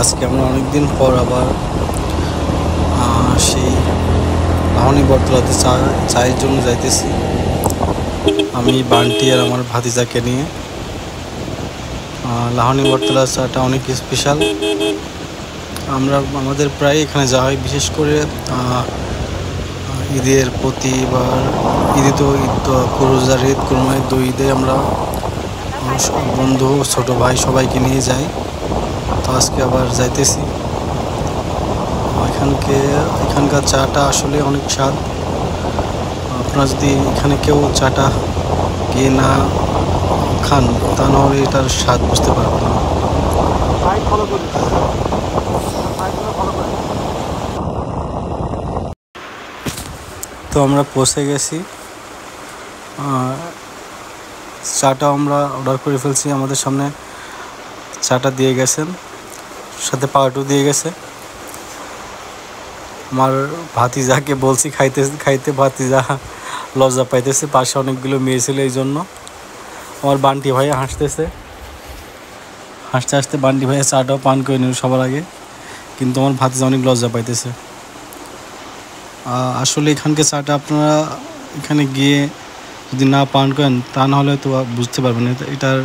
আজকে আমরা অনেকদিন পর আবার সেই লাহনী বটতলাতে চায়ের জন্য যাইতেছি। আমি বান্টি আর আমার ভাতিজাকে নিয়ে। লাহনী বটতলার চাটা অনেক স্পেশাল। আমাদের প্রায় এখানে যাওয়া হয়, বিশেষ করে ঈদের প্রতিবার। ঈদে তো রোজার ঈদ, কোরবানির ঈদ, ঈদে আমরা বন্ধু, ছোট ভাই সবাইকে নিয়ে যাই। তো আজকে আবার যাইতেছি। এখানকার চাটা আসলে অনেক স্বাদ। আপনারা যদি এখানে কেউ চাটা গিয়ে না খান, তা নাহলে এটার স্বাদ বুঝতে পারবেন না। তো আমরা পৌঁছে গেছি। চাটা আমরা অর্ডার করে ফেলছি। আমাদের সামনে চাটা দিয়ে গেছেন, সাথে পাউরুটিও দিয়ে গেছে। আমার ভাতিজাকে বলছি খাইতে খাইতে, ভাতিজা লজ্জা পাইতেছে, পাশে অনেকগুলো মেয়ে ছিল এই জন্য। আমার বান্টি ভাইয়া হাসতে হাসতে বান্টি ভাইয়া চাটাও পান করে নিল সবার আগে, কিন্তু আমার ভাতিজা অনেক লজ্জা পাইতেছে। আসলে এখানকার চাটা আপনারা এখানে গিয়ে যদি না পান করেন, তা নাহলে তো বুঝতে পারবেন এটার